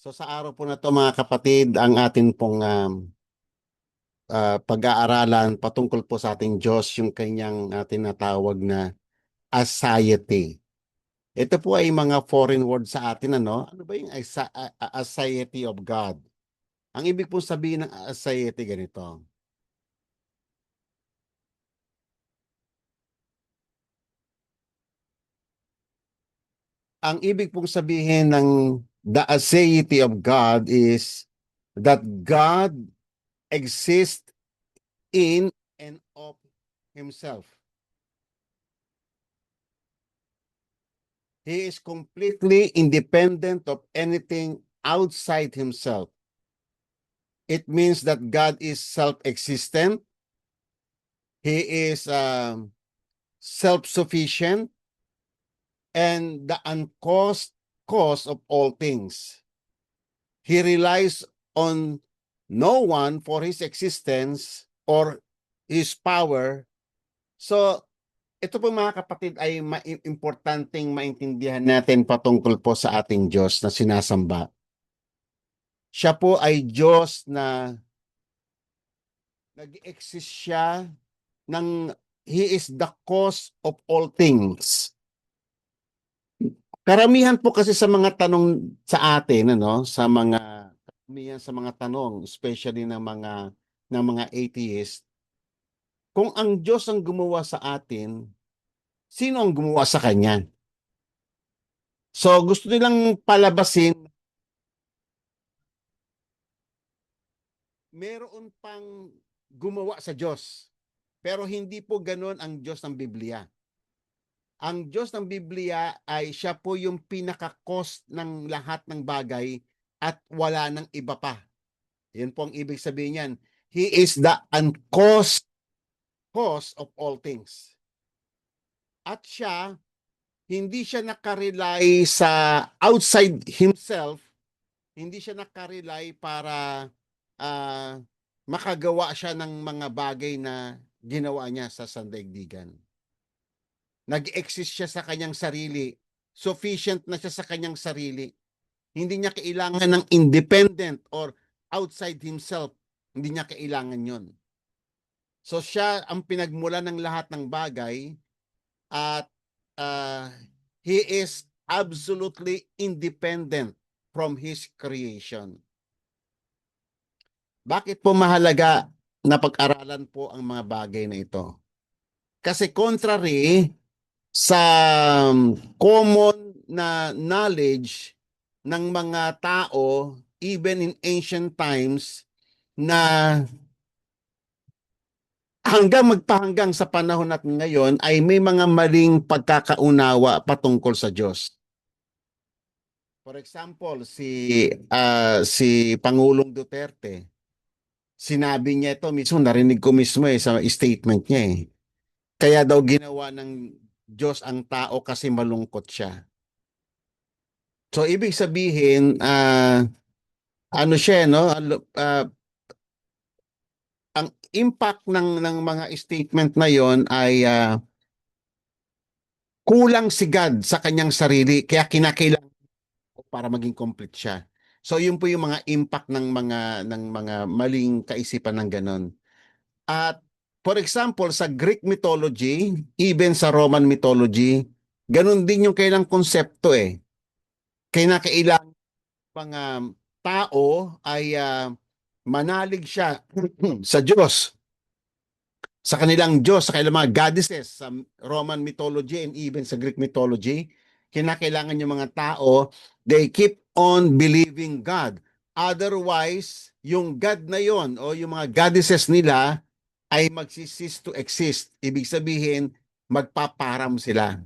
So sa araw po na to mga kapatid, ang atin pong pag-aaralan patungkol po sa ating Diyos, yung kanyang tinatawag na aseity. Ito po ay mga foreign word sa atin, ano? Ano ba yung aseity of God? Ang ibig pong sabihin ng aseity ganito. Ang ibig pong sabihin ng the aseity of God is that God exists in and of Himself. He is completely independent of anything outside himself. It means that God is self-existent. He is self-sufficient and the uncaused cause of all things. He relies on no one for his existence or his power. So, ito po mga kapatid ay importanteng maintindihan natin patungkol po sa ating Diyos na sinasamba. Siya po ay Diyos na nag-exist siya ng He is the cause of all things. Karamihan po kasi sa mga tanong sa atin, ano, karamihan sa mga tanong, especially ng mga atheist, kung ang Diyos ang gumawa sa atin, sino ang gumawa sa Kanya? So gusto nilang palabasin, meron pang gumawa sa Diyos. Pero hindi po ganoon ang Diyos ng Biblia. Ang Diyos ng Biblia ay siya po yung pinaka-cause ng lahat ng bagay at wala nang iba pa. Yan po ang ibig sabihin niyan. He is the uncaused cause of all things. At siya, hindi siya nakarely sa outside himself, hindi siya nakarely para uh, makagawa siya ng mga bagay na ginawa niya sa sandaigdigan. Nag-exist siya sa kanyang sarili. Sufficient na siya sa kanyang sarili. Hindi niya kailangan ng independent or outside himself. Hindi niya kailangan yon. So siya ang pinagmula ng lahat ng bagay at he is absolutely independent from his creation. Bakit po mahalaga na pag-aralan po ang mga bagay na ito? Kasi contrary sa common na knowledge ng mga tao, even in ancient times, na magpahanggang sa panahon natin ngayon ay may mga maling pagkakaunawa patungkol sa Diyos. For example, si Pangulong Duterte, sinabi niya ito mismo, narinig ko mismo sa statement niya eh. Kaya daw ginawa ng Diyos ang tao kasi malungkot siya. So ibig sabihin, ano siya, no? Ang impact ng mga statement na yon ay kulang si God sa kanyang sarili kaya kinakailangan para maging complete siya. So yun po yung mga impact ng mga maling kaisipan ng ganon. At for example, sa Greek mythology, even sa Roman mythology, ganon din yung kailang konsepto eh. Kinakailangan mga tao ay manalig siya sa Diyos, sa kanilang Diyos, sa kanilang mga goddesses sa Roman mythology and even sa Greek mythology. Kinakailangan yung mga tao, they keep on believing God. Otherwise, yung God na yon o yung mga goddesses nila ay magsicease to exist. Ibig sabihin, magpaparam sila.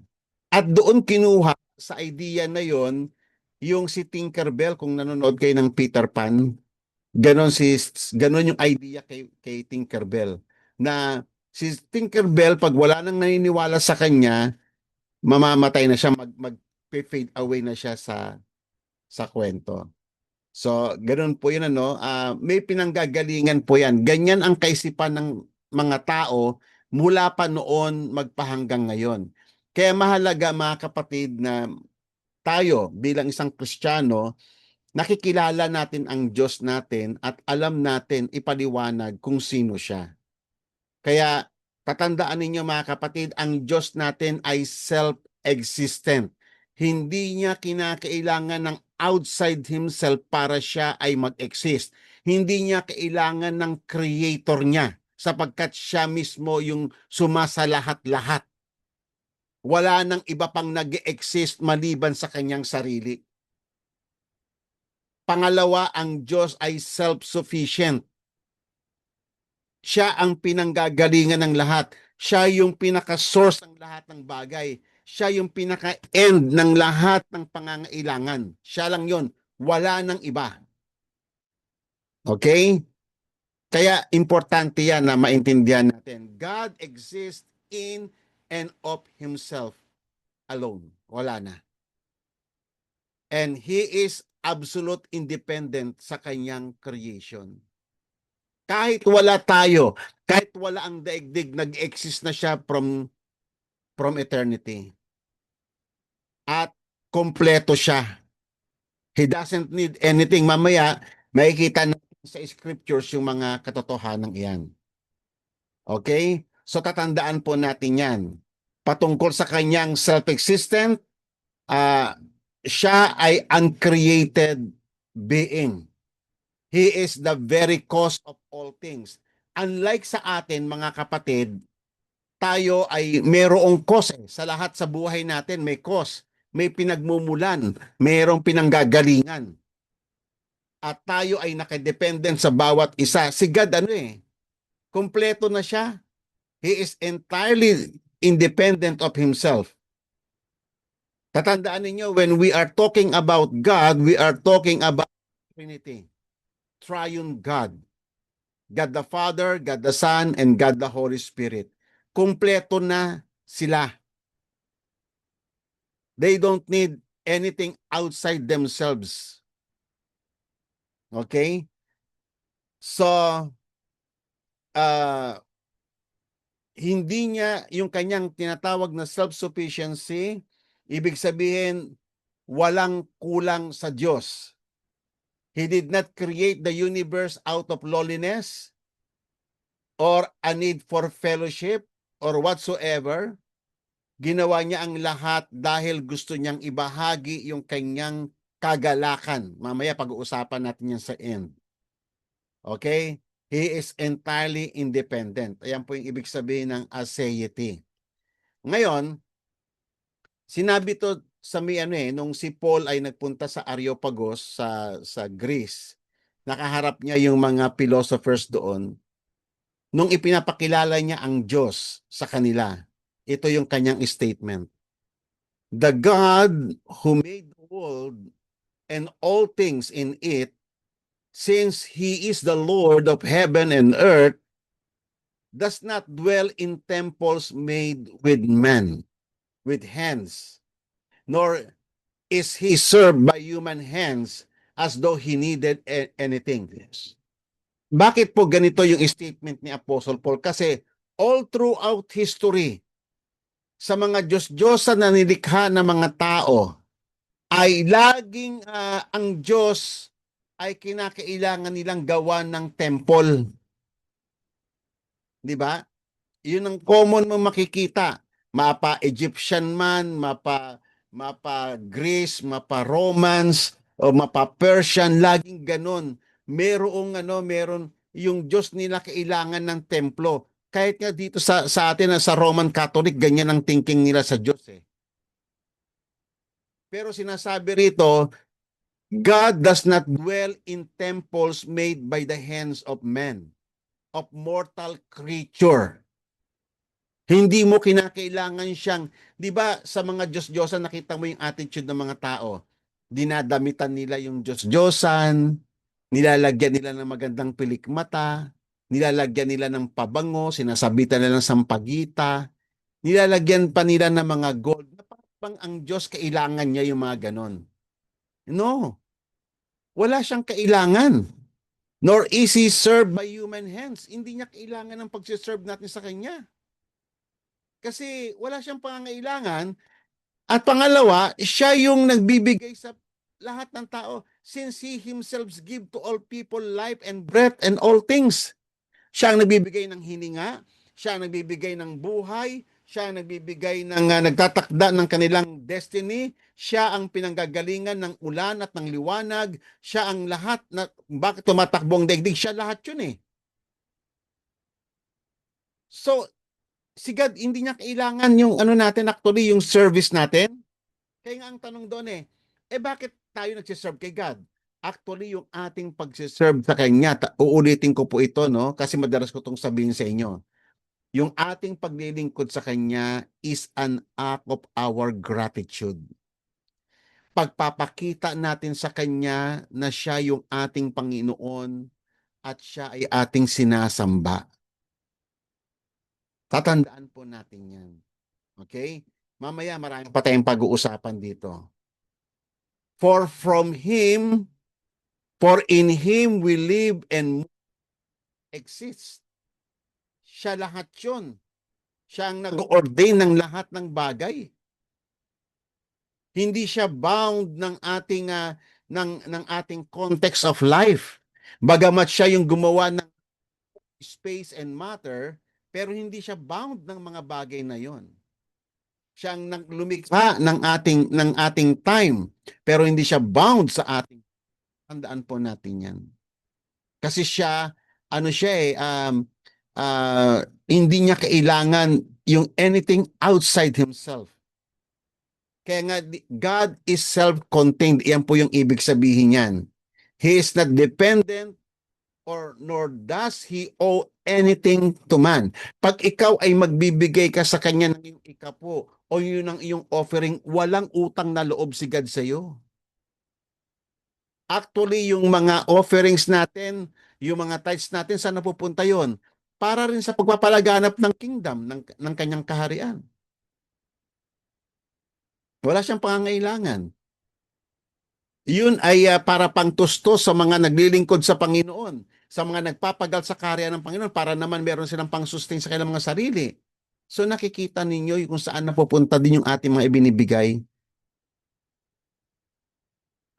At doon kinuha sa idea na yon yung si Tinkerbell, kung nanonood kayo ng Peter Pan, ganon yung idea kay Tinkerbell. Na si Tinkerbell, pag wala nang naniniwala sa kanya, mamamatay na siya, mag-fade away na siya sa kwento. So, ganoon po yun, ano, may pinanggagalingan po yan. Ganyan ang kaisipan ng mga tao mula pa noon magpahanggang ngayon. Kaya mahalaga mga kapatid na tayo bilang isang Kristiyano nakikilala natin ang Diyos natin at alam natin ipaliwanag kung sino siya. Kaya tatandaan ninyo mga kapatid, ang Diyos natin ay self-existent. Hindi niya kinakailangan ng outside himself para siya ay mag-exist. Hindi niya kailangan ng creator niya sapagkat siya mismo yung sumasalahat-lahat. Wala nang iba pang nag-exist maliban sa kanyang sarili. Pangalawa, ang Diyos ay self-sufficient. Siya ang pinanggagalingan ng lahat. Siya yung pinaka-source ng lahat ng bagay. Siya yung pinaka-end ng lahat ng pangangailangan. Siya lang yon. Wala nang iba. Okay? Kaya importante yan na maintindihan natin. God exists in and of Himself alone. Wala na. And He is absolute independent sa kanyang creation. Kahit wala tayo, kahit wala ang daigdig, nag-exist na siya from eternity. At kompleto siya. He doesn't need anything. Mamaya, makikita natin sa scriptures yung mga katotohanan iyan. Okay? So tatandaan po natin yan. Patungkol sa kanyang self-existent, siya ay uncreated being. He is the very cause of all things. Unlike sa atin, mga kapatid, tayo ay mayroong cause sa lahat sa buhay natin, may cause, may pinagmumulan, mayroong pinanggagalingan. At tayo ay nakadependent sa bawat isa. Si God kompleto na siya. He is entirely independent of himself. Tatandaan ninyo, when we are talking about God, we are talking about Trinity. Triune God. God the Father, God the Son, and God the Holy Spirit. Kompleto na sila. They don't need anything outside themselves. Okay? So, hindi niya yung kanyang tinatawag na self-sufficiency, ibig sabihin, walang kulang sa Diyos. He did not create the universe out of lowliness or a need for fellowship or whatsoever. Ginawa niya ang lahat dahil gusto niyang ibahagi yung kanyang kagalakan. Mamaya pag-uusapan natin yan sa end. Okay? He is entirely independent. Ayan po yung ibig sabihin ng aseity. Ngayon, sinabi to sa nung si Paul ay nagpunta sa Areopagus sa Greece. Nakaharap niya yung mga philosophers doon. Nung ipinapakilala niya ang Diyos sa kanila, ito yung kanyang statement. The God who made the world and all things in it, since He is the Lord of heaven and earth, does not dwell in temples made with men, with hands, nor is He served by human hands as though He needed anything. Bakit po ganito yung statement ni Apostle Paul? Kasi all throughout history, sa mga Diyos-Diyosan na nilikha ng mga tao, ay laging ang Diyos ay kinakailangan nilang gawa ng temple. Di ba? Yun ang common mo makikita. Mapa Egyptian man, mapa Greece, mapa Romans, o mapa Persian, laging ganon. Meron yung Diyos nila kailangan ng templo. Kahit nga dito sa atin sa Roman Catholic, ganyan ang thinking nila sa Diyos Pero sinasabi rito, God does not dwell in temples made by the hands of men, of mortal creature. Hindi mo kinakailangan siyang, di ba sa mga Diyos-Diyosan nakita mo yung attitude ng mga tao. Dinadamitan nila yung Diyos-Diyosan, nilalagyan nila ng magandang pilikmata, nilalagyan nila ng pabango, sinasabitan nila ng sampagita, nilalagyan pa nila ng mga gold. Napapang ang Diyos kailangan niya yung mga ganon. No, wala siyang kailangan. Nor is He served by human hands. Hindi niya kailangan ng pagsiserve natin sa Kanya. Kasi wala siyang pangangailangan. At pangalawa, siya yung nagbibigay sa lahat ng tao. Since He Himself give to all people life and breath and all things. Siya ang nagbibigay ng hininga, siya ang nagbibigay ng buhay, siya ang nagbibigay ng nagtatakda ng kanilang destiny, siya ang pinanggagalingan ng ulan at ng liwanag, siya ang lahat na bakit tumatakbo ang daigdig, siya lahat yun eh. So, si God, hindi niya kailangan yung ano natin, actually, yung service natin. Kaya nga ang tanong doon bakit tayo nagsiserve kay God? Actually, yung ating pagsiserve sa Kanya, uulitin ko po ito, no? Kasi madalas ko itong sabihin sa inyo. Yung ating paglilingkod sa Kanya is an act of our gratitude. Pagpapakita natin sa Kanya na siya yung ating Panginoon at siya ay ating sinasamba. Tatandaan po natin yan. Okay? Mamaya maraming pa tayong pag-uusapan dito. For from Him, for in Him we live and exist. Siya lahat yun. Siya ang nag-ordain ng lahat ng bagay. Hindi siya bound ng ating ng ating context of life. Bagamat siya yung gumawa ng space and matter, pero hindi siya bound ng mga bagay na yon. Siya ang lumikha ng ating time, pero hindi siya bound sa ating. Tandaan po natin 'yan. Kasi siya ano siya hindi niya kailangan yung anything outside himself. Kaya nga, God is self-contained. Yan po yung ibig sabihin niyan. He is not dependent or nor does He owe anything to man. Pag ikaw ay magbibigay ka sa Kanya ng iyong ikapo o yun ang iyong offering, walang utang na loob si God sa iyo. Actually, yung mga offerings natin, yung mga tithes natin, saan napupunta yon? Para rin sa pagpapalaganap ng kingdom, ng Kanyang kaharian. Wala siyang pangangailangan. Yun ay para pangtustos sa mga naglilingkod sa Panginoon, sa mga nagpapagal sa karya ng Panginoon para naman meron silang pang-sustain sa kanilang mga sarili. So nakikita ninyo kung saan napupunta din yung ating mga ibinibigay.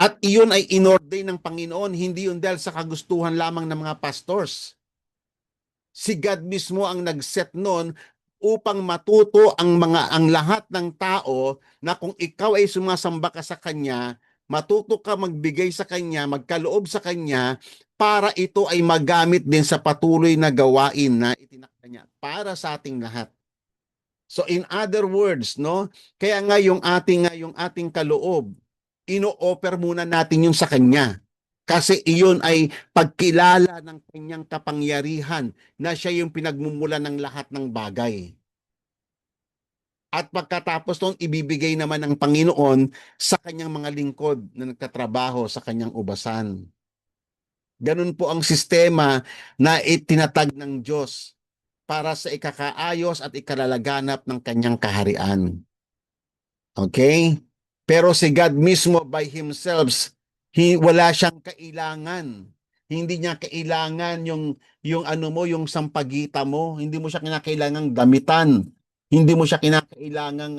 At iyon ay inordain ng Panginoon, hindi yun dahil sa kagustuhan lamang ng mga pastors. Si God mismo ang nag-set noon upang matuto ang lahat ng tao na kung ikaw ay sumasamba ka sa kanya, matuto ka magbigay sa kanya, magkaloob sa kanya para ito ay magamit din sa patuloy na gawain na itinakda niya para sa ating lahat. So in other words, no, kaya nga yung ating kaloob, ino-offer muna natin yun sa kanya. Kasi iyon ay pagkilala ng kanyang kapangyarihan na siya yung pinagmumula ng lahat ng bagay. At pagkatapos noon, ibibigay naman ng Panginoon sa kanyang mga lingkod na nagtatrabaho sa kanyang ubasan. Ganun po ang sistema na itinatag ng Diyos para sa ikakaayos at ikalalaganap ng kanyang kaharian. Okay? Pero si God mismo by Himself, wala siyang kailangan. Hindi niya kailangan yung ano mo, yung sampagita mo. Hindi mo siya kinakailangang damitan. Hindi mo siya kinakailangang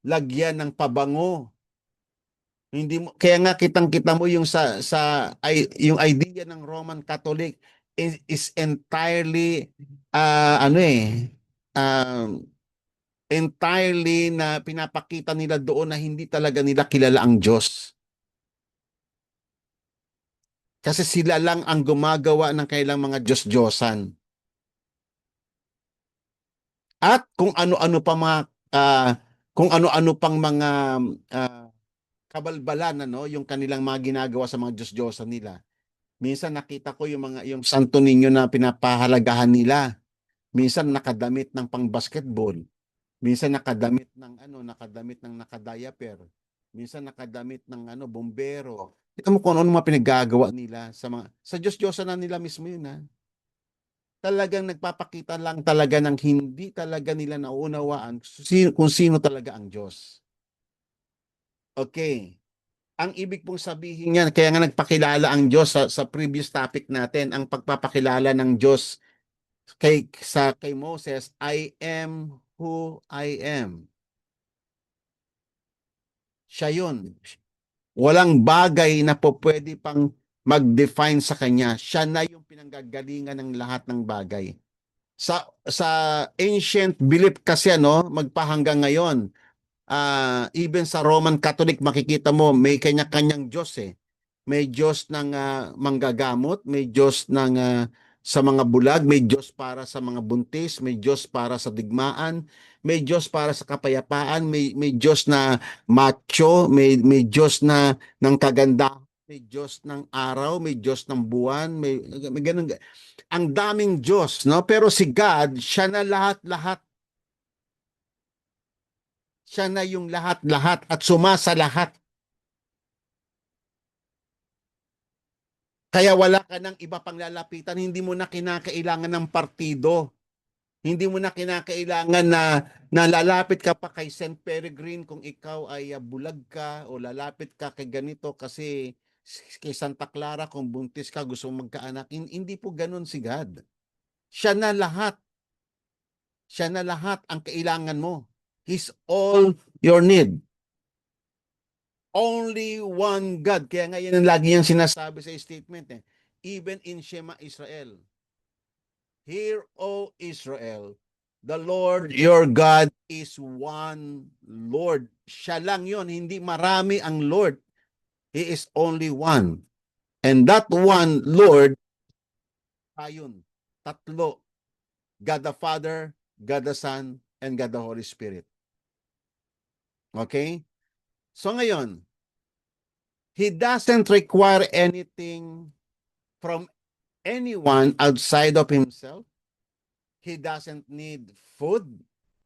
lagyan ng pabango. Hindi mo, kaya nga kitang-kita mo yung yung idea ng Roman Catholic is entirely ano entirely na pinapakita nila doon na hindi talaga nila kilala ang Diyos. Kasi sila lang ang gumagawa ng kailang mga Diyos-Diyosan. At kung ano-ano pa mga kung ano-ano pang mga kabalbalan yung kanilang mga ginagawa sa mga Diyos-Diyosan nila. Minsan nakita ko yung Santo Niño na pinapahalagahan nila. Minsan nakadamit ng pang-basketball. Minsan nakadamit ng nakadiaper. Minsan nakadamit ng bombero. Tingnan mo kung ano mga pinaggagawa nila sa Diyos-Diyosan na nila mismo yun Talagang nagpapakita lang talaga ng hindi talaga nila nauunawaan kung sino talaga ang Diyos. Okay. Ang ibig pong sabihin niyan, kaya nga nagpakilala ang Diyos sa previous topic natin, ang pagpapakilala ng Diyos kay Moses, I am who I am. Siya yun. Walang bagay na po pwede pang mag-define sa kanya. Siya na yung pinanggagalingan ng lahat ng bagay. Sa ancient belief kasi magpahanggang ngayon, even sa Roman Catholic makikita mo may kanya-kanyang Diyos eh. May Diyos ng manggagamot, may Diyos ng sa mga bulag, may Diyos para sa mga buntis, may Diyos para sa digmaan, may Diyos para sa kapayapaan, may Diyos na macho, may Diyos na ng kagandahan, may Diyos ng araw, may Diyos ng buwan, may ganun. Ang daming Diyos, no? Pero si God, siya na lahat-lahat. Siya na yung lahat-lahat at sumasa lahat. Kaya wala ka ng iba pang lalapitan, hindi mo na kinakailangan ng partido. Hindi mo na kinakailangan na lalapit ka pa kay Saint Peregrine kung ikaw ay bulag ka o lalapit ka kay ganito kasi kay Santa Clara kung buntis ka gusto mong magkaanak. Hindi po ganun si God. Siya na lahat. Siya na lahat ang kailangan mo. He's all your need. Only one God. Kaya nga yan ang lagi niyang sinasabi sa statement eh. Even in Shema Israel. Hear, O Israel, the Lord your God is one Lord. Siya lang yon, hindi marami ang Lord. He is only one. And that one Lord, ayun, tatlo. God the Father, God the Son, and God the Holy Spirit. Okay? So ngayon, He doesn't require anything from anyone outside of Himself. He doesn't need food.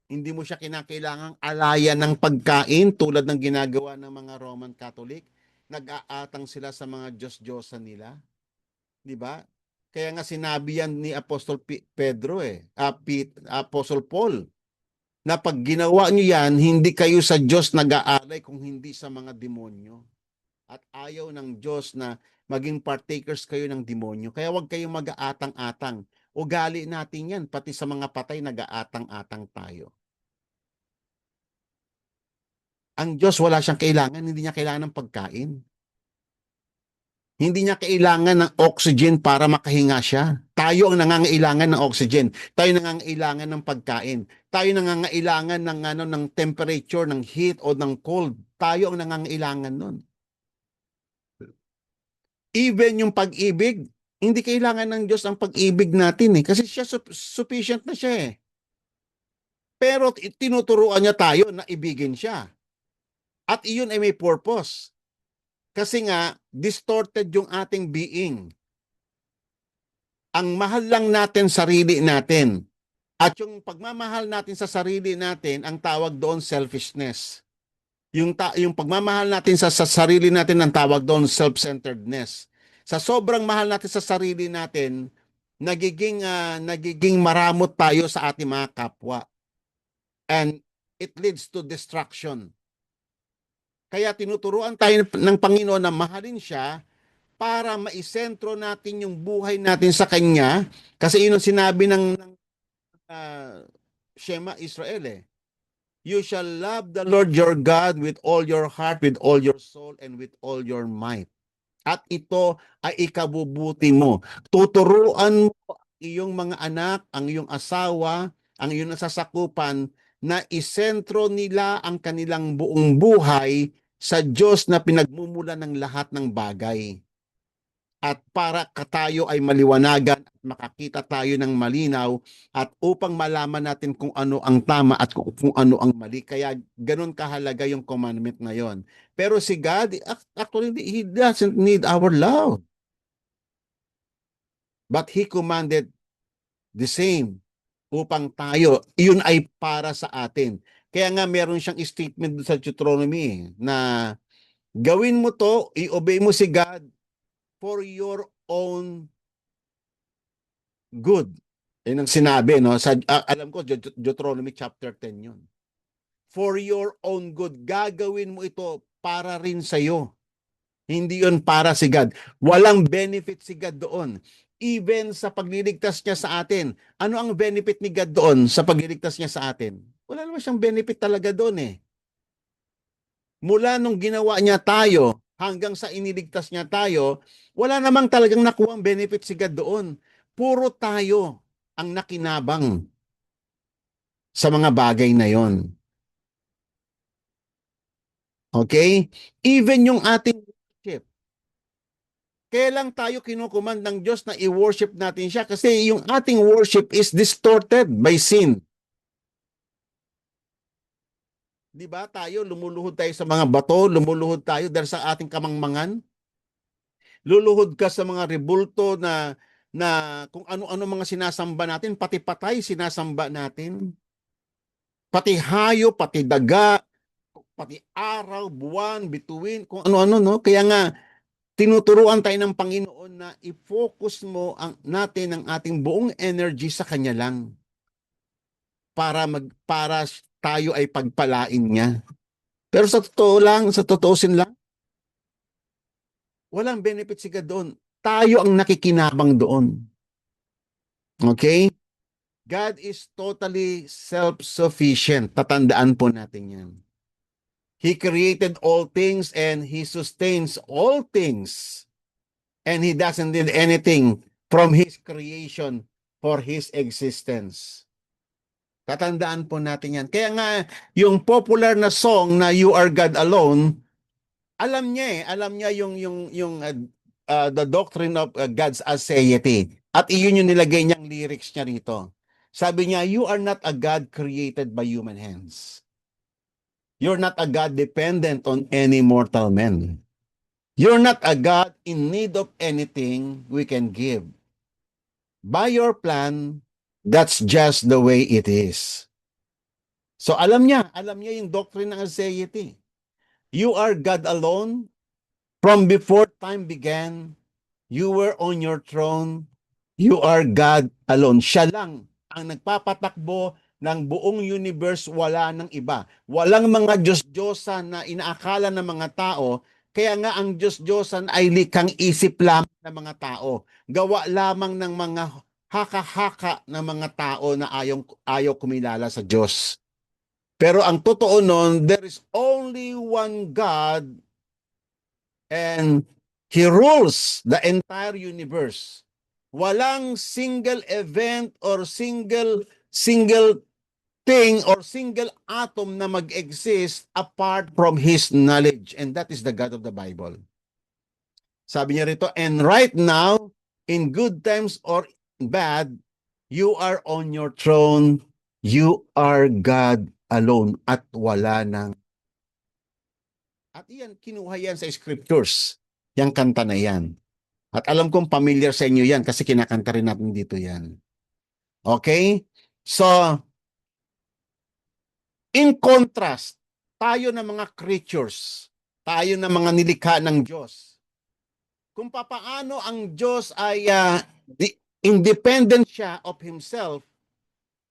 Hindi mo siya kinakailangang alayan ng pagkain tulad ng ginagawa ng mga Roman Catholic. Nag-aatang sila sa mga Diyos-Diyosan nila. Di ba? Kaya nga sinabi yan ni Apostol Pedro Apostol Paul, na pag ginawa nyo yan, hindi kayo sa Diyos nag-aalay kung hindi sa mga demonyo. At ayaw ng Diyos na maging partakers kayo ng demonyo. Kaya huwag kayong mag-aatang-atang. Ugali natin yan, pati sa mga patay nag-aatang-atang tayo. Ang Diyos wala siyang kailangan, hindi niya kailangan ng pagkain. Hindi niya kailangan ng oxygen para makahinga siya. Tayo ang nangangailangan ng oxygen. Tayo nangangailangan ng pagkain. Tayo nangangailangan ng temperature, ng heat o ng cold. Tayo ang nangangailangan nun. Even yung pag-ibig, hindi kailangan ng Diyos ang pag-ibig natin eh. Kasi siya sufficient na siya eh. Pero tinuturuan niya tayo na ibigin siya. At iyon ay may purpose. Kasi nga, distorted yung ating being. Ang mahal lang natin sarili natin. At yung pagmamahal natin sa sarili natin, ang tawag doon selfishness. Yung pagmamahal natin sa sarili natin, ang tawag doon self-centeredness. Sa sobrang mahal natin sa sarili natin, nagiging maramot tayo sa ating mga kapwa. And it leads to destruction. Kaya tinuturuan tayo ng Panginoon na mahalin siya para maisentro natin yung buhay natin sa Kanya. Kasi yun ang sinabi ng Shema Israel eh. You shall love the Lord your God with all your heart, with all your soul, and with all your might. At ito ay ikabubuti mo. Tuturuan mo ang iyong mga anak, ang iyong asawa, ang iyong nasasakupan na isentro nila ang kanilang buong buhay sa Diyos na pinagmumula ng lahat ng bagay. At para tayo ay maliwanagan at makakita tayo ng malinaw at upang malaman natin kung ano ang tama at kung ano ang mali. Kaya ganun kahalaga yung commandment na yon. Pero si God, actually, He doesn't need our love. But He commanded the same upang tayo, iyon ay para sa atin. Kaya nga meron siyang statement sa Deuteronomy na gawin mo to, i-obey mo si God for your own good. Yan ang sinabi, no? Alam ko, Deuteronomy chapter 10 yun. For your own good. Gagawin mo ito para rin sa'yo. Hindi yun para si God. Walang benefit si God doon. Even sa pagliligtas niya sa atin. Ano ang benefit ni God doon sa pagliligtas niya sa atin? Wala naman siyang benefit talaga doon eh. Mula nung ginawa niya tayo, hanggang sa iniligtas niya tayo, wala namang talagang nakuhang benefit si God doon. Puro tayo ang nakinabang sa mga bagay na yon. Okay? Even yung ating worship. Kaya lang tayo kinukuman ng Diyos na i-worship natin siya kasi yung ating worship is distorted by sin. Di ba tayo, lumuluhod tayo sa mga bato, lumuluhod tayo dahil sa ating kamangmangan. Luluhod ka sa mga rebulto na kung ano-ano mga sinasamba natin, pati patay sinasamba natin. Pati hayo, pati daga, pati araw, buwan, bituin, kung ano-ano, no? Kaya nga, tinuturuan tayo ng Panginoon na i-focus mo natin ang ating buong energy sa Kanya lang para tayo ay pagpalain niya. Pero sa totoo lang, sa totoosin lang, walang benefit si God doon. Tayo ang nakikinabang doon. Okay? God is totally self-sufficient. Tatandaan po natin yan. He created all things and He sustains all things. And He doesn't need anything from His creation for His existence. Tatandaan po natin yan. Kaya nga, yung popular na song na You Are God Alone, alam niya alam niya yung the doctrine of God's aseity. At iyon yung nilagay niyang lyrics niya rito. Sabi niya, you are not a God created by human hands. You're not a God dependent on any mortal man. You're not a God in need of anything we can give. By your plan, that's just the way it is. So alam niya yung doctrine ng aseity. You are God alone. From before time began, you were on your throne. You are God alone. Siya lang ang nagpapatakbo ng buong universe, wala ng iba. Walang mga Diyos-Diyosan na inaakala ng mga tao, kaya nga ang Diyos-Diyosan ay likhang isip lamang ng mga tao. Gawa lamang ng mga haka-haka ng mga tao na ayaw kumilala sa Diyos. Pero ang totoo nun, there is only one God and He rules the entire universe. Walang single event or single thing or single atom na mag-exist apart from His knowledge. And that is the God of the Bible. Sabi niya rito, and right now, in good times or bad, you are on your throne. You are God alone at wala nang. At iyan, kinuha yan sa scriptures. Yang kanta na yan. At alam kong familiar sa inyo yan kasi kinakanta rin natin dito yan. Okay? So, in contrast, tayo na mga creatures, tayo na mga nilikha ng Diyos. Kung papaano ang Diyos ay independent siya of Himself,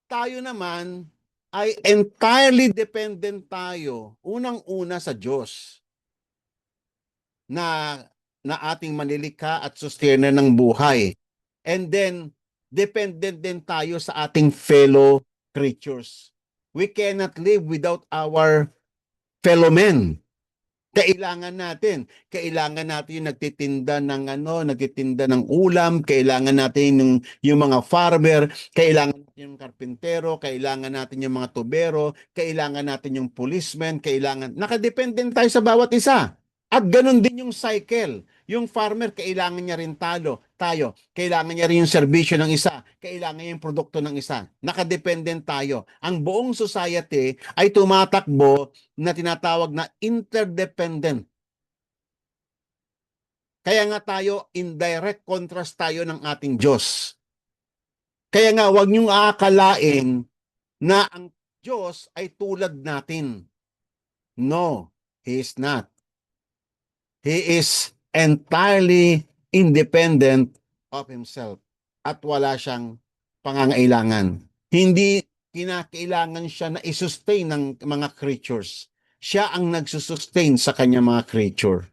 tayo naman ay entirely dependent tayo, unang-una sa Diyos na ating manilikha at sustainer ng buhay. And then, dependent din tayo sa ating fellow creatures. We cannot live without our fellow men. Kailangan natin yung nagtitinda ng ulam, kailangan natin yung mga farmer, kailangan natin yung karpintero, kailangan natin yung mga tubero, kailangan natin yung policeman, nakadependent tayo sa bawat isa. At ganun din yung cycle. Yung farmer, kailangan niya rin tayo. Kailangan niya rin yung serbisyo ng isa. Kailangan niya yung produkto ng isa. Nakadependent tayo. Ang buong society ay tumatakbo na tinatawag na interdependent. Kaya nga tayo, in direct contrast tayo ng ating Diyos. Kaya nga, huwag niyong aakalain na ang Diyos ay tulad natin. No, He is not. He is entirely independent of Himself at wala siyang pangangailangan. Hindi kinakailangan siya na i-sustain ng mga creatures. Siya ang nagsusustain sa kanya mga creature.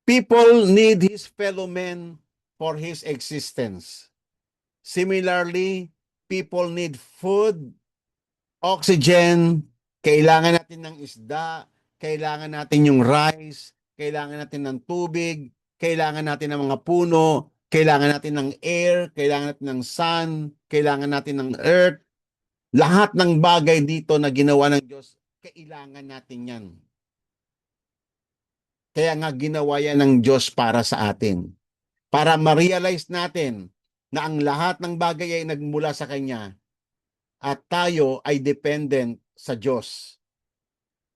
People need His fellow men for His existence. Similarly, people need food, oxygen, kailangan natin ng isda, kailangan natin yung rice, kailangan natin ng tubig, kailangan natin ng mga puno, kailangan natin ng air, kailangan natin ng sun, kailangan natin ng earth. Lahat ng bagay dito na ginawa ng Diyos, kailangan natin yan. Kaya nga ginawa yan ng Diyos para sa atin. Para ma-realize natin na ang lahat ng bagay ay nagmula sa Kanya at tayo ay dependent sa Diyos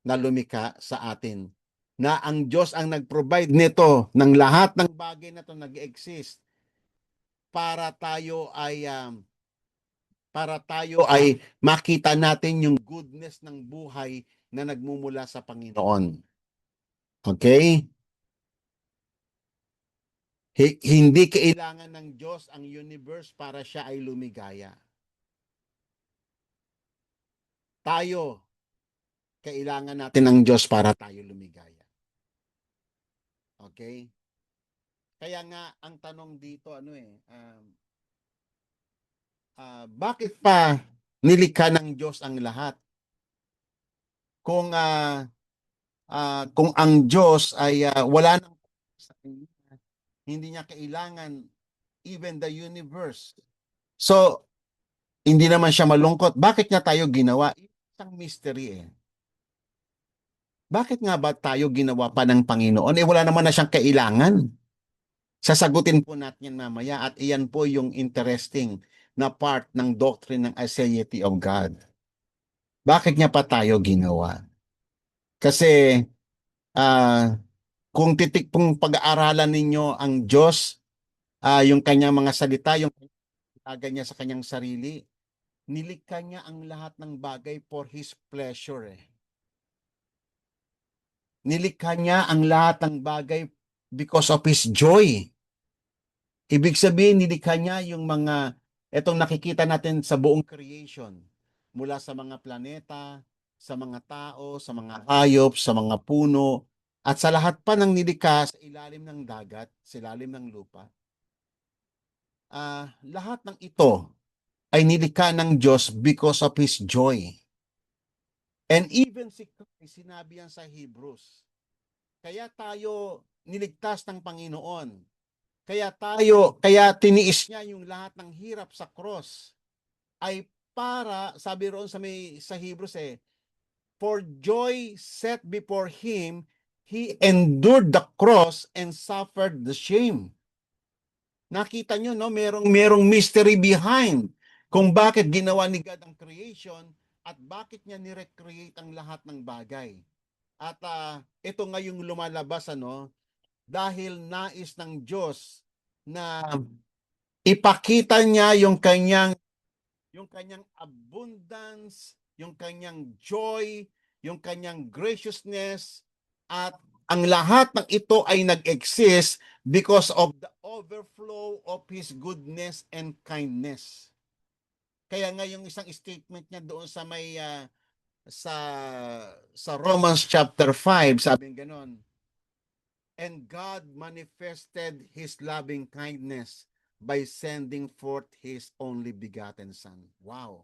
na lumikha sa atin. Na ang Diyos ang nag-provide nito ng lahat ng bagay na ito nag-exist para tayo ay makita natin yung goodness ng buhay na nagmumula sa Panginoon. Okay? Hindi kailangan ng Diyos ang universe para siya ay lumigaya. Tayo, kailangan natin ng Diyos para tayo lumigaya. Okay? Kaya nga, ang tanong dito, bakit pa nilikha ng Diyos ang lahat? Kung ang Diyos ay wala nang sa kanya, hindi niya kailangan even the universe. So, hindi naman siya malungkot. Bakit niya tayo ginawa? Isang mystery eh. Bakit nga ba tayo ginawa pa ng Panginoon? Wala naman na siyang kailangan. Sasagutin po natin yan mamaya at iyan po yung interesting na part ng doctrine ng aseity of God. Bakit niya pa tayo ginawa? Kasi kung titik pong pag-aaralan ninyo ang Diyos, yung kanyang mga salita, yung bagay niya sa kanyang sarili, nilikha niya ang lahat ng bagay for His pleasure. Nilikha niya ang lahat ng bagay because of His joy. Ibig sabihin, nilikha niya yung itong nakikita natin sa buong creation. Mula sa mga planeta, sa mga tao, sa mga hayop, sa mga puno, at sa lahat pa ng nilikha sa ilalim ng dagat, sa ilalim ng lupa. Lahat ng ito ay nilikha ng Diyos because of His joy. And even si Christ, sinabi yan sa Hebrews. Kaya tayo niligtas ng Panginoon. Kaya tiniis niya yung lahat ng hirap sa cross. Ay para, sabi roon sa Hebrews for joy set before Him, He endured the cross and suffered the shame. Nakita nyo, no? Merong mystery behind kung bakit ginawa ni God ang creation at bakit niya ni-recreate ang lahat ng bagay. At ito nga yung lumalabas, dahil nais ng Diyos na ipakita niya yung kanyang abundance, yung kanyang joy, yung kanyang graciousness, at ang lahat ng ito ay nag-exist because of the overflow of His goodness and kindness. Kaya nga yung isang statement niya doon sa sa Romans chapter 5, sabi ganon, and God manifested His loving kindness by sending forth His only begotten Son. Wow!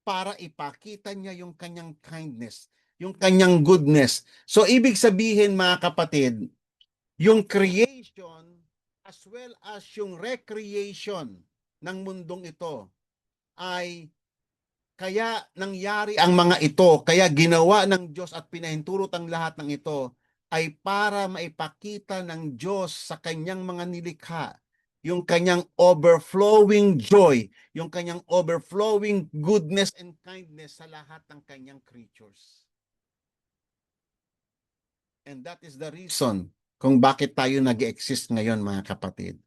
Para ipakita niya yung kanyang kindness, yung kanyang goodness. So, ibig sabihin mga kapatid, yung creation as well as yung recreation ng mundong ito ay kaya nangyari ang mga ito, kaya ginawa ng Diyos at pinahintulot ang lahat ng ito ay para maipakita ng Diyos sa kanyang mga nilikha yung kanyang overflowing joy, yung kanyang overflowing goodness and kindness sa lahat ng kanyang creatures. And that is the reason kung bakit tayo nag-exist ngayon, mga kapatid.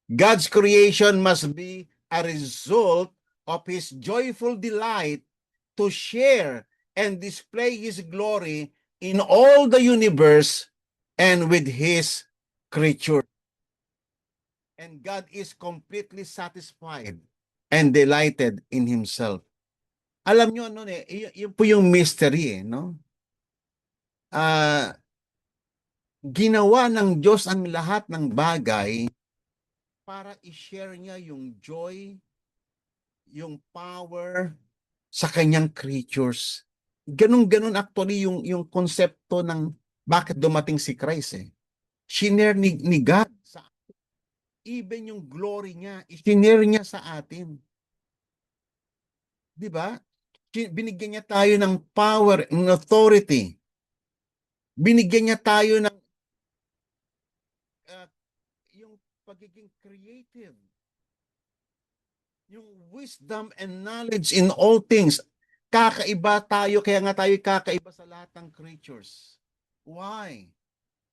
God's creation must be a result of His joyful delight to share and display His glory in all the universe and with His creature. And God is completely satisfied and delighted in Himself. Alam nyo, yun po yung mystery, no? Ginawa ng Diyos ang lahat ng bagay para i-share niya yung joy, yung power sa kanyang creatures. Ganun-ganun actually yung konsepto ng bakit dumating si Christ eh. Shinare ni God sa even yung glory niya, ishinare niya sa atin. 'Di ba? Binigyan niya tayo ng power and authority. Binigyan niya tayo ng uh, yung pagiging creative, yung wisdom and knowledge in all things. Kakaiba tayo, kaya nga tayo kakaiba sa lahat ng creatures. Why?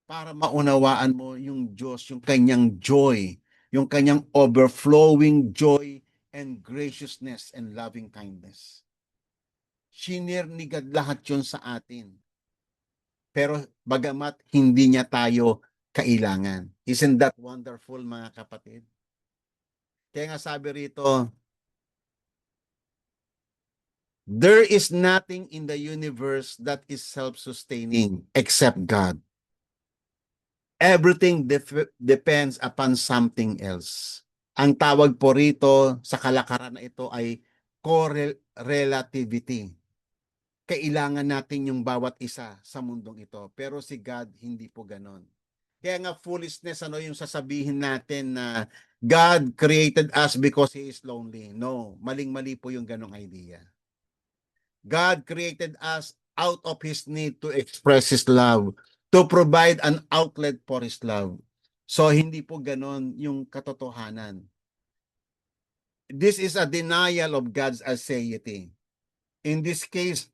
Para maunawaan mo yung Diyos, yung kanyang joy, yung kanyang overflowing joy and graciousness and loving kindness. Shinare ni God lahat yun sa atin. Pero bagamat hindi niya tayo kailangan. Isn't that wonderful, mga kapatid? Kaya nga sabi rito, there is nothing in the universe that is self-sustaining except God. Everything depends upon something else. Ang tawag po rito sa kalakaran na ito ay correlativity. Kailangan natin yung bawat isa sa mundong ito. Pero si God, hindi po ganon. Kaya nga foolishness, ano yung sasabihin natin na God created us because He is lonely. No, maling-mali po yung ganong idea. God created us out of His need to express His love, to provide an outlet for His love. So, hindi po ganon yung katotohanan. This is a denial of God's aseity. In this case,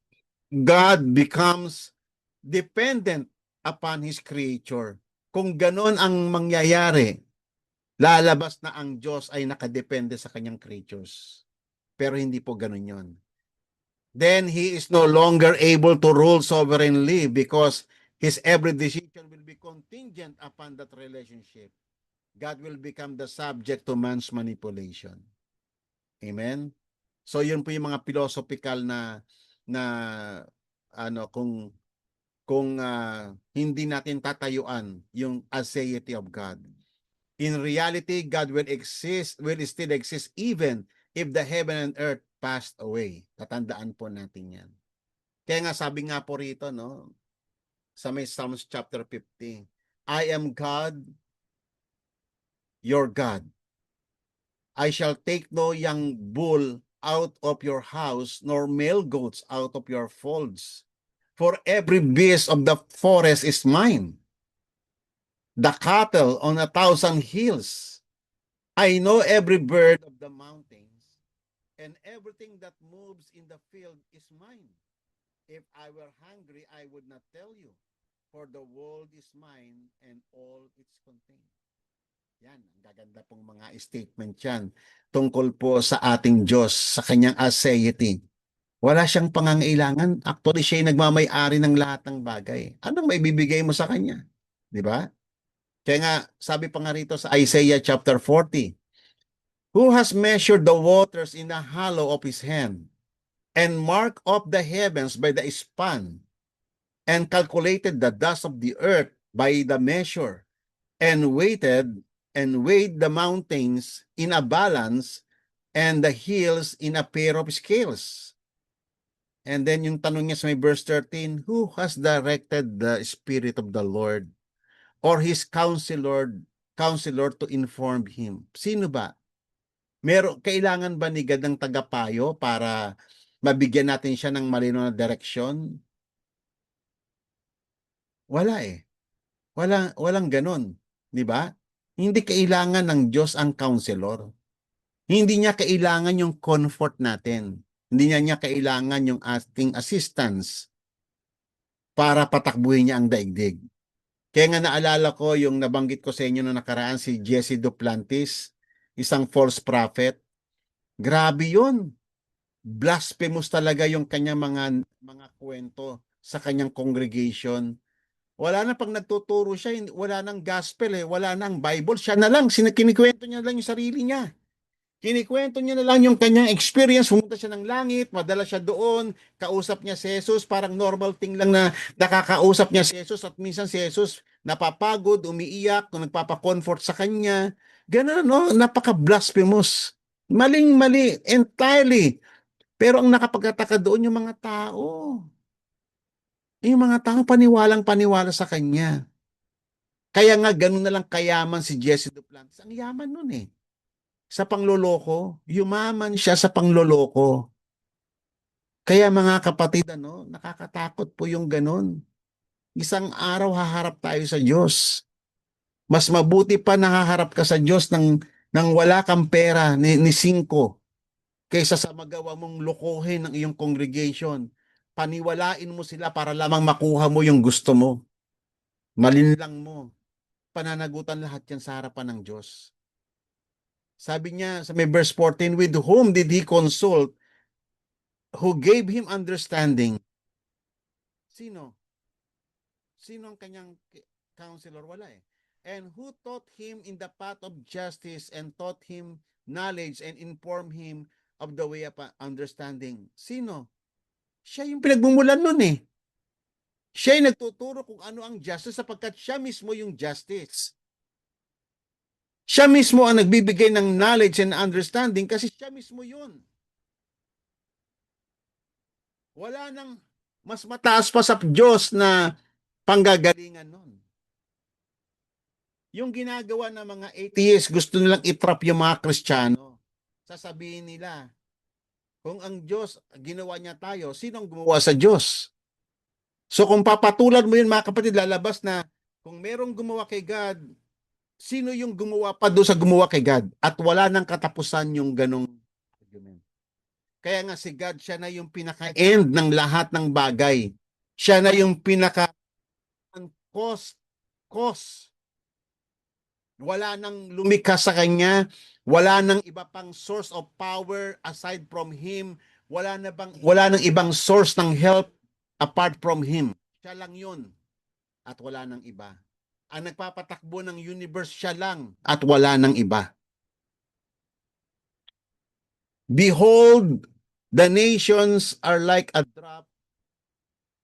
God becomes dependent upon His creature. Kung ganon ang mangyayari, lalabas na ang Diyos ay nakadepende sa kanyang creatures. Pero hindi po ganon yun. Then He is no longer able to rule sovereignly because His every decision will be contingent upon that relationship. God will become the subject to man's manipulation. Amen? So yun po yung mga philosophical na ano kung hindi natin tatayuan yung aseity of God. In reality, God will still exist even if the heaven and earth passed away. Tatandaan po natin yan. Kaya nga sabi nga po rito, no, sa may Psalms chapter 50, I am God, your God. I shall take no young bull out of your house, nor male goats out of your folds. For every beast of the forest is mine, the cattle on 1,000 hills. I know every bird of the mountains, and everything that moves in the field is mine. If I were hungry, I would not tell you, for the world is mine and all its contained. Yan, ang gaganda pong mga statement yan tungkol po sa ating Diyos, sa kanyang aseity. Wala siyang pangangailangan. Actually, siya ay nagmamay-ari ng lahat ng bagay. Anong maibibigay mo sa kanya? Di ba? Kaya nga, sabi pa nga rito sa Isaiah chapter 40, who has measured the waters in the hollow of his hand, and marked off the heavens by the span, and calculated the dust of the earth by the measure, and weighed the mountains in a balance, and the hills in a pair of scales. And then yung tanong niya sa may verse 13, who has directed the Spirit of the Lord or His counselor to inform him? Sino ba? Kailangan ba ni God ng tagapayo para mabigyan natin siya ng malinaw na direksyon? Wala eh. Walang ganon. Di ba? Hindi kailangan ng Diyos ang counselor. Hindi niya kailangan yung comfort natin. Hindi niya kailangan yung ating assistance para patakbuhin niya ang daigdig. Kaya nga naalala ko yung nabanggit ko sa inyo na nakaraan si Jesse Duplantis, isang false prophet. Grabe yun. Blasphemous talaga yung kanyang mga kwento sa kanyang congregation. Wala na pag nagtuturo siya, wala nang gospel wala nang Bible, siya na lang, kinikwento niya lang yung sarili niya. Kinikwento niya na lang yung kanyang experience, pumunta siya ng langit, madala siya doon, kausap niya si Jesus, parang normal thing lang na nakakausap niya si Jesus at minsan si Jesus napapagod, umiiyak, kung nagpapa-comfort sa kanya. Ganun, no? Napaka-blasphemous. Maling-mali, entirely. Pero ang nakapagtataka doon yung mga tao. Yung mga tao paniwalang paniwala sa kanya. Kaya nga ganun na lang kayaman si Jesse Duplantis. Ang yaman nun eh. Sa pangloloko. Yumaman siya sa pangloloko. Kaya mga kapatid, nakakatakot po yung ganun. Isang araw haharap tayo sa Diyos. Mas mabuti pa nahaharap ka sa Diyos ng wala kang pera ni singko kaysa sa magawa mong lokohin ng iyong congregation. Paniwalain mo sila para lamang makuha mo yung gusto mo. Malinlang mo. Pananagutan lahat yan sa harapan ng Diyos. Sabi niya sa may verse 14, with whom did he consult? Who gave him understanding? Sino? Sino ang kanyang counselor? Wala eh. And who taught him in the path of justice and taught him knowledge and informed him of the way of understanding? Sino? Siya yung pinagmumulan nun eh. Siya yung nagtuturo kung ano ang justice sapagkat siya mismo yung justice. Siya mismo ang nagbibigay ng knowledge and understanding kasi siya mismo yun. Wala nang mas mataas pa sa Diyos na panggagalingan nun. Yung ginagawa ng mga atheists, gusto nilang itrap yung mga Kristiyano. Sasabihin nila, kung ang Diyos, ginawa niya tayo, sinong gumawa sa Diyos? So kung papatulan mo yun mga kapatid, lalabas na kung merong gumawa kay God, sino yung gumawa pa doon sa gumawa kay God? At wala nang katapusan yung ganong argument. Kaya nga si God, siya na yung pinaka-end ng lahat ng bagay. Siya na yung pinaka-cause. Wala nang lumikha sa kanya, wala nang iba pang source of power aside from him, wala nang ibang source ng help apart from him. Siya lang 'yun at wala nang iba. Ang nagpapatakbo ng universe siya lang at wala nang iba. Behold, the nations are like a drop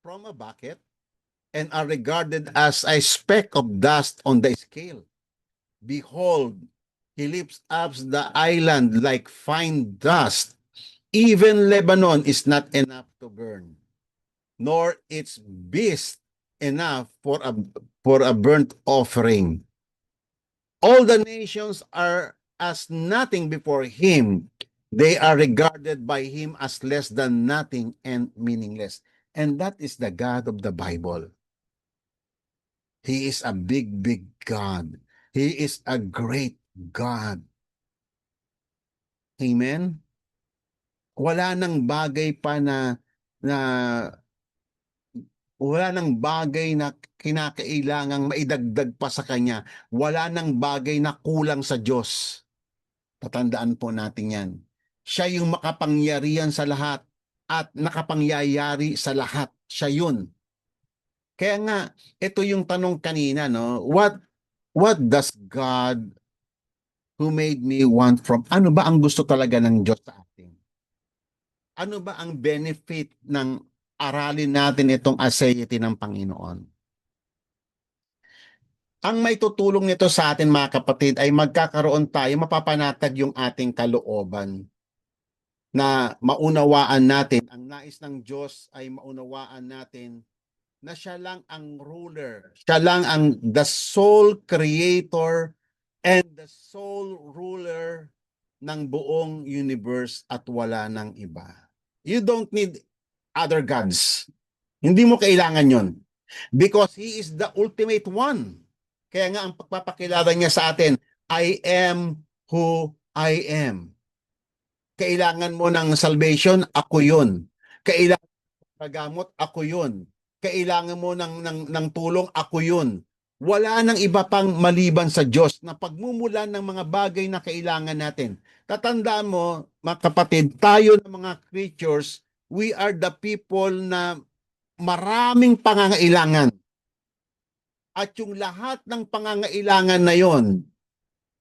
from a bucket and are regarded as a speck of dust on the scale. Behold, he lifts up the island like fine dust. Even Lebanon is not enough to burn, nor its beast enough for a burnt offering. All the nations are as nothing before him. They are regarded by him as less than nothing and meaningless. And that is the God of the Bible. He is a big, big God. He is a great God. Amen? Wala nang bagay pa na wala nang bagay na kinakailangang maidagdag pa sa kanya. Wala nang bagay na kulang sa Diyos. Tatandaan po natin yan. Siya yung makapangyarihan sa lahat at nakapangyayari sa lahat. Siya yun. Kaya nga, ito yung tanong kanina, no? What does God who made me want from? Ano ba ang gusto talaga ng Diyos sa atin? Ano ba ang benefit ng aralin natin itong aseity ng Panginoon? Ang may tutulong nito sa atin mga kapatid ay magkakaroon tayo, mapapanatag yung ating kalooban na maunawaan natin. Ang nais ng Diyos ay maunawaan natin na siya lang ang ruler. Siya lang ang the sole creator and the sole ruler ng buong universe at wala ng iba. You don't need other gods. Hindi mo kailangan yon because He is the ultimate one. Kaya nga ang pagpapakilala niya sa atin, I am who I am. Kailangan mo ng salvation, ako yun. Kailangan mo ng pagamot, ako yun. Kailangan mo ng tulong, ako yun. Wala nang iba pang maliban sa Diyos na pagmumulan ng mga bagay na kailangan natin. Tatandaan mo, mga kapatid, tayo ng mga creatures, we are the people na maraming pangangailangan. At yung lahat ng pangangailangan na yon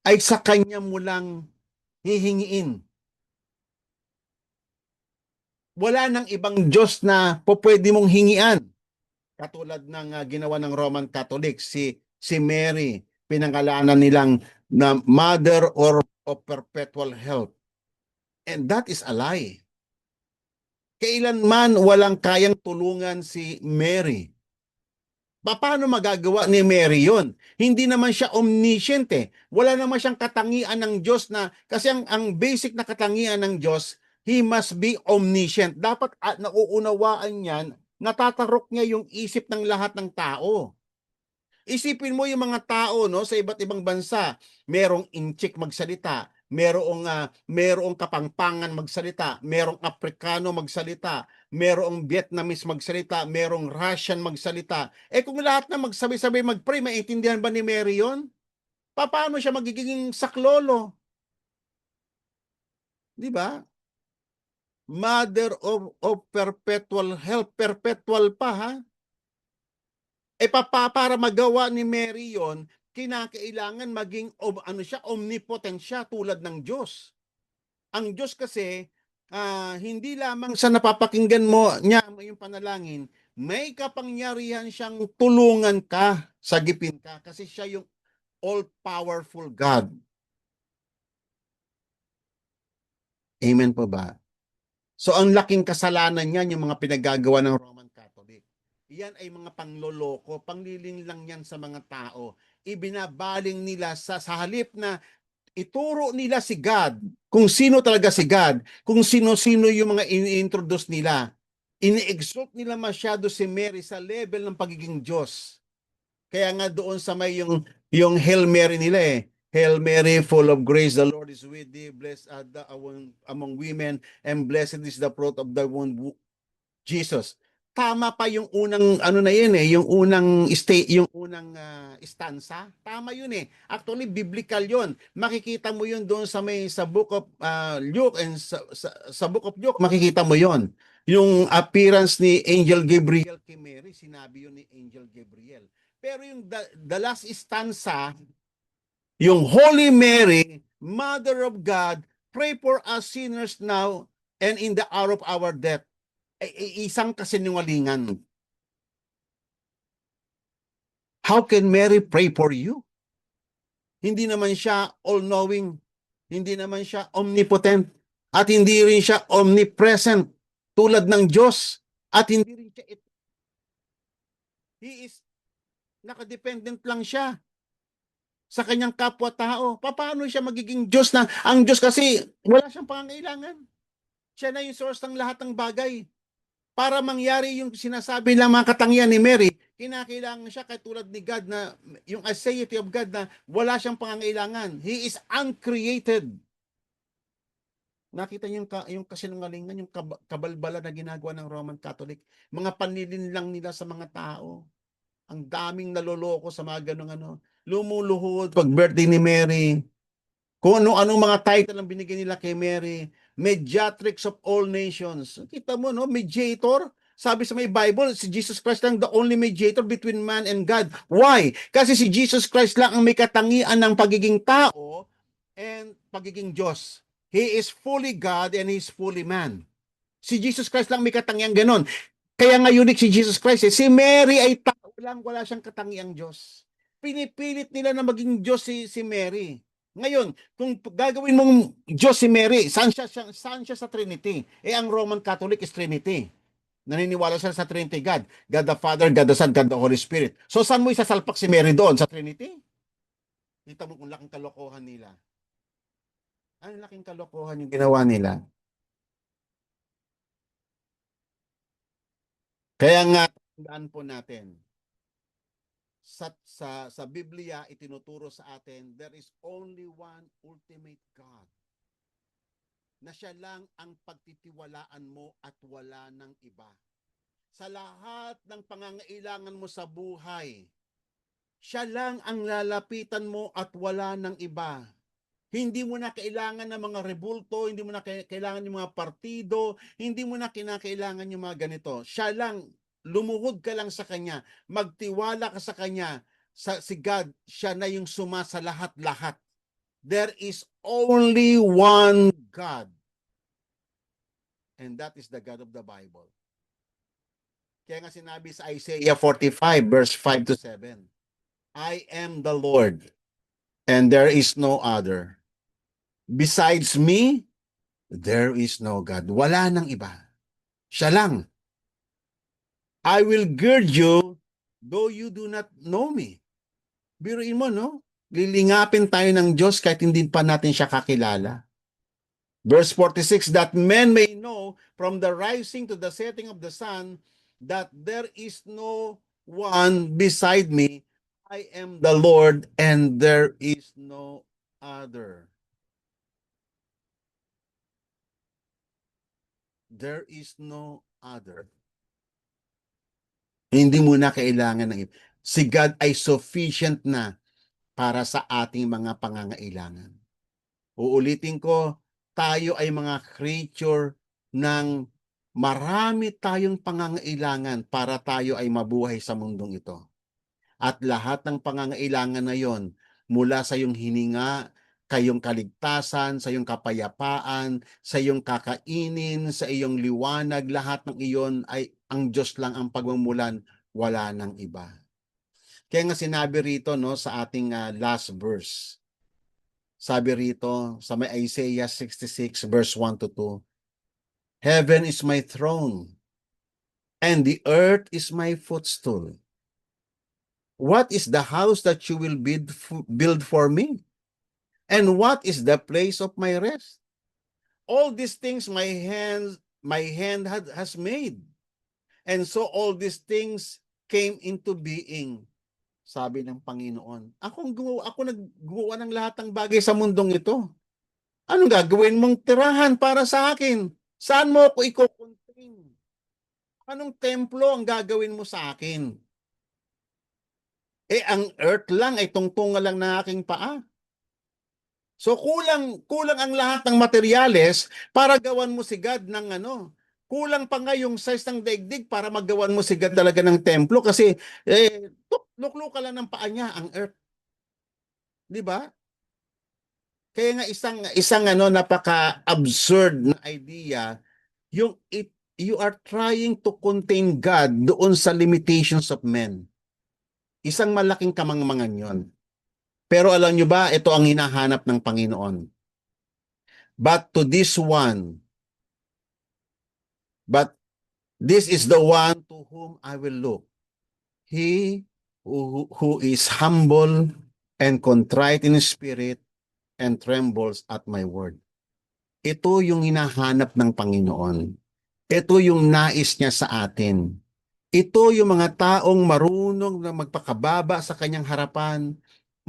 ay sa Kanya mo lang hihingiin. Wala nang ibang Diyos na pwede mong hingian. Katulad ng ginawa ng Roman Catholic, si Mary, pinangalanan nilang na Mother of Perpetual Help. And that is a lie. Kailanman walang kayang tulungan si Mary. Paano magagawa ni Mary yun? Hindi naman siya omniscient eh. Wala naman siyang katangian ng Diyos na, kasi ang basic na katangian ng Diyos, He must be omniscient. Dapat nauunawaan niyan, natatarok niya yung isip ng lahat ng tao. Isipin mo yung mga tao no sa iba't ibang bansa, merong Inchik magsalita, merong Kapampangan magsalita, merong Aprikano magsalita, merong Vietnamese magsalita, merong Russian magsalita. Eh kung lahat na magsabi-sabi mag-pray, maintindihan ba ni Mary 'yon? Paano siya magiging saklolo? 'Di ba? Mother of perpetual help, perpetual pa ha? Para magawa ni Mary yon, kinakailangan maging omnipotent siya tulad ng Diyos. Ang Diyos kasi, hindi lamang sa napapakinggan mo niya yung panalangin, may kapangyarihan siyang tulungan ka, sagipin ka, kasi siya yung all-powerful God. Amen po ba? So ang laking kasalanan niyan, yung mga pinagagawa ng Roman Catholic. Iyan ay mga pangloloko, pangliling lang yan sa mga tao. Ibinabaling nila sa halip na ituro nila si God, kung sino talaga si God, kung sino-sino yung mga ini-introduce nila. Ini-exalt nila masyado si Mary sa level ng pagiging Diyos. Kaya nga doon sa may yung Hail Mary nila eh. Hail Mary, full of grace, the Lord is with thee, blessed art thou among women, and blessed is the fruit of thy womb, Jesus. Tama pa yung unang ano na yun eh, yung unang stanza. Tama yun eh. Actually biblical yun. Makikita mo yun doon sa book of Luke and sa book of Luke makikita mo yun. Yung appearance ni Angel Gabriel kay Mary, sinabi yun ni Angel Gabriel. Pero yung the last stanza, yung Holy Mary, Mother of God, pray for us sinners now and in the hour of our death. Isang kasinungalingan. How can Mary pray for you? Hindi naman siya all-knowing. Hindi naman siya omnipotent. At hindi rin siya omnipresent tulad ng Diyos. At hindi rin siya He is nakadependent lang siya sa kanyang kapwa-tao. Paano siya magiging Diyos na? Ang Diyos kasi wala siyang pangangailangan. Siya na yung source ng lahat ng bagay. Para mangyari yung sinasabi ng mga katangian ni Mary, kinakailangan siya katulad ni God na yung aseity of God na wala siyang pangangailangan. He is uncreated. Nakita niyo yung kasinungalingan, yung kabalbala na ginagawa ng Roman Catholic. Mga panlilin lang nila sa mga tao. Ang daming naloloko sa mga ganong ano. Lumuluhod pag birthday ni Mary. Kung ano-anong mga title ang binigay nila kay Mary. Mediatrix of all nations. Kita mo, no? Mediator. Sabi sa may Bible, si Jesus Christ lang the only mediator between man and God. Why? Kasi si Jesus Christ lang ang may katangian ng pagiging tao and pagiging Diyos. He is fully God and He is fully man. Si Jesus Christ lang may katangian ganon. Kaya nga unique si Jesus Christ. Si Mary ay tao lang, wala siyang katangiang Diyos. Pinipilit nila na maging Diyos si Mary. Ngayon, kung gagawin mong Diyos si Mary, saan siya sa Trinity? Ang Roman Catholic is Trinity. Naniniwala siya sa Trinity God. God the Father, God the Son, God the Holy Spirit. So saan mo isasalpak si Mary doon? Sa Trinity? Kita mo kung laking kalokohan nila. Ang laking kalokohan yung ginawa nila. Kaya nga, tandaan po natin, sa Biblia, itinuturo sa atin, there is only one ultimate God. Na siya lang ang pagtitiwalaan mo at wala ng iba. Sa lahat ng pangangailangan mo sa buhay, siya lang ang lalapitan mo at wala ng iba. Hindi mo na kailangan ng mga rebulto, hindi mo na kailangan ng mga partido, hindi mo na kinakailangan yung mga ganito. Siya lang, lumuhod ka lang sa Kanya, magtiwala ka sa Kanya, si God, siya na yung suma sa lahat-lahat. There is only one God. And that is the God of the Bible. Kaya nga sinabi sa Isaiah 45 verse 5 to 7, I am the Lord, and there is no other. Besides me, there is no God. Wala nang iba. Siya lang. I will gird you, though you do not know me. Biruin mo, no? Lilingapin tayo ng Diyos kahit hindi pa natin siya kakilala. Verse 46, that men may know from the rising to the setting of the sun that there is no one beside me. I am the Lord and there is no other. There is no other. Hindi mo na kailangan ng iba. Si God ay sufficient na para sa ating mga pangangailangan. Uulitin ko, tayo ay mga creature ng marami tayong pangangailangan para tayo ay mabuhay sa mundong ito. At lahat ng pangangailangan na yon, mula sa iyong hininga, kayong kaligtasan, sa iyong kapayapaan, sa iyong kakainin, sa iyong liwanag, lahat ng iyon ay ang Diyos lang ang pagmumulan, wala nang iba. Kaya nga sinabi rito, no, sa ating last verse, sabi rito sa may Isaiah 66 verse 1 to 2, Heaven is my throne, and the earth is my footstool. What is the house that you will build for me? And what is the place of my rest? All these things my hand has made. And so all these things came into being. Sabi ng Panginoon, ako naggumawa ng lahat ng bagay sa mundong ito. Anong gagawin mong tirahan para sa akin? Saan mo ako iko-contain? Anong templo ang gagawin mo sa akin? Ang earth lang ay tungtungan lang ng aking paa. So kulang ang lahat ng materyales para gawan mo si God ng ano. Kulang pa nga yung size ng daigdig para magawan mo si God talaga ng templo kasi luklo ka lang ng paa niya ang earth. 'Di ba? Kaya nga isang napaka-absurd na idea yung you are trying to contain God doon sa limitations of men. Isang malaking kamangmangan 'yon. Pero alam nyo ba, ito ang hinahanap ng Panginoon. But this is the one to whom I will look. He who is humble and contrite in spirit and trembles at my word. Ito yung hinahanap ng Panginoon. Ito yung nais niya sa atin. Ito yung mga taong marunong na magpakababa sa kanyang harapan,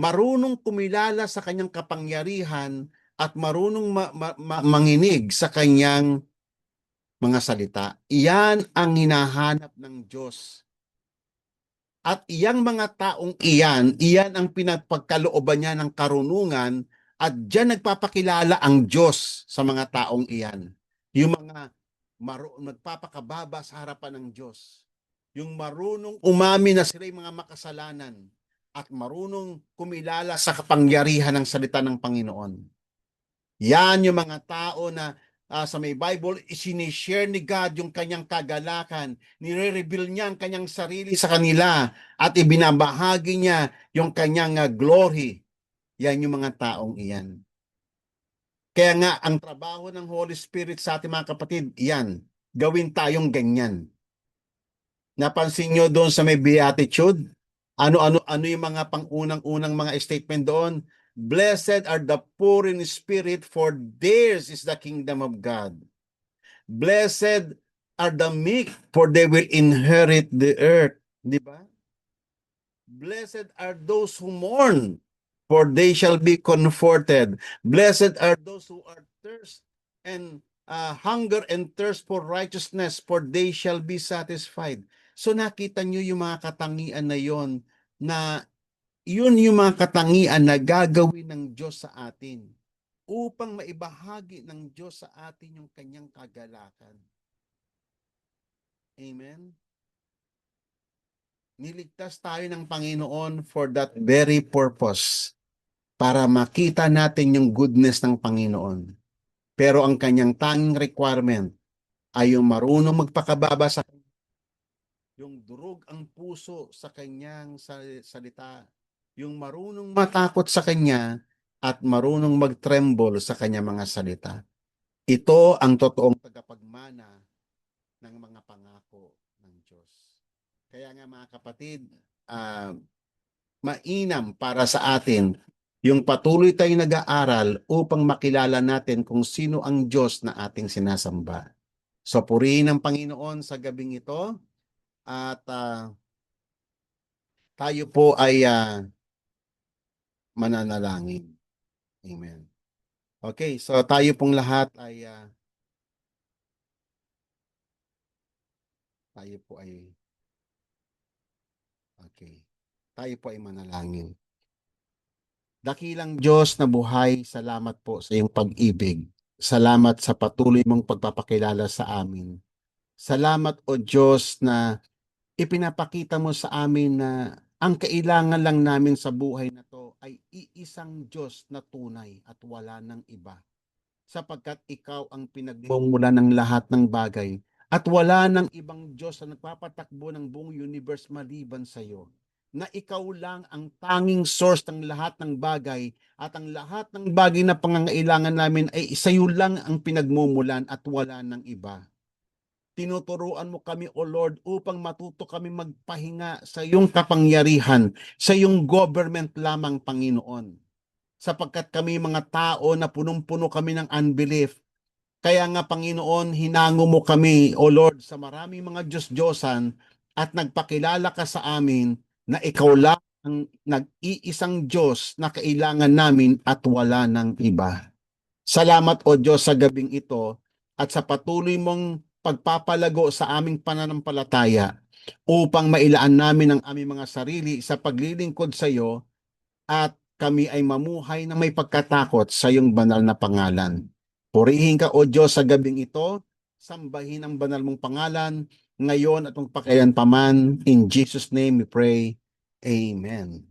marunong kumilala sa kanyang kapangyarihan, at marunong manginig sa kanyang mga salita. Iyan ang hinahanap ng Diyos. At iyang mga taong iyan ang pinagpagkalooban niya ng karunungan, at diyan nagpapakilala ang Diyos sa mga taong iyan. Yung mga nagpapakababa sa harapan ng Diyos. Yung marunong umami na sila'y mga makasalanan at marunong kumilala sa kapangyarihan ng salita ng Panginoon. Yan yung mga tao na sa may Bible, isinishare ni God yung kanyang kagalakan, nire-reveal niya ang kanyang sarili sa kanila at ibinabahagi niya yung kanyang glory. Yan yung mga taong iyan. Kaya nga, ang trabaho ng Holy Spirit sa ating mga kapatid, yan, gawin tayong ganyan. Napansin nyo doon sa may beatitude? Ano yung mga pangunang-unang mga statement doon? Blessed are the poor in spirit, for theirs is the kingdom of God. Blessed are the meek, for they will inherit the earth. Di ba? Blessed are those who mourn, for they shall be comforted. Blessed are those who are thirst and hunger and thirst for righteousness, for they shall be satisfied. So nakita nyo yung mga katangian na yon, na yun yung mga katangian na gagawin ng Diyos sa atin upang maibahagi ng Diyos sa atin yung kanyang kagalakan. Amen? Niligtas tayo ng Panginoon for that very purpose, para makita natin yung goodness ng Panginoon. Pero ang kanyang tanging requirement ay yung marunong magpakababa sa yung durog ang puso sa kanyang salita, yung marunong matakot sa kanya at marunong mag-tremble sa kanyang mga salita. Ito ang totoong tagapagmana ng mga pangako ng Diyos. Kaya nga mga kapatid, ah, mainam para sa atin yung patuloy tayong nag-aaral upang makilala natin kung sino ang Diyos na ating sinasamba. So purihin ang Panginoon sa gabing ito at tayo po ay mananalangin. Amen. Okay, so tayo pong lahat ay tayo po ay okay. Tayo po ay manalangin. Dakilang Diyos na buhay, salamat po sa iyong pag-ibig. Salamat sa patuloy mong pagpapakilala sa amin. Salamat o Diyos na ipinapakita mo sa amin na ang kailangan lang namin sa buhay na to ay iisang Diyos na tunay at wala ng iba. Sapagkat ikaw ang pinagmumula ng lahat ng bagay at wala ng ibang Diyos na nagpapatakbo ng buong universe maliban sa iyo. Na ikaw lang ang tanging source ng lahat ng bagay at ang lahat ng bagay na pangangailangan namin ay sa iyo lang ang pinagmumulan at wala ng iba. Tinuturuan mo kami, O Lord, upang matuto kami magpahinga sa iyong kapangyarihan, sa iyong government lamang, Panginoon. Sapagkat kami mga tao na punong-puno kami ng unbelief. Kaya nga, Panginoon, hinango mo kami, O Lord, sa maraming mga Diyos-Diyosan at nagpakilala ka sa amin na ikaw lang ang nag-iisang Diyos na kailangan namin at wala ng iba. Salamat o Diyos sa gabing ito at sa patuloy mong pagpapalago sa aming pananampalataya upang mailaan namin ang aming mga sarili sa paglilingkod sa iyo at kami ay mamuhay na may pagkatakot sa iyong banal na pangalan. Purihin ka o Diyos sa gabing ito, sambahin ang banal mong pangalan ngayon at magpakailanpaman. In Jesus' name we pray. Amen.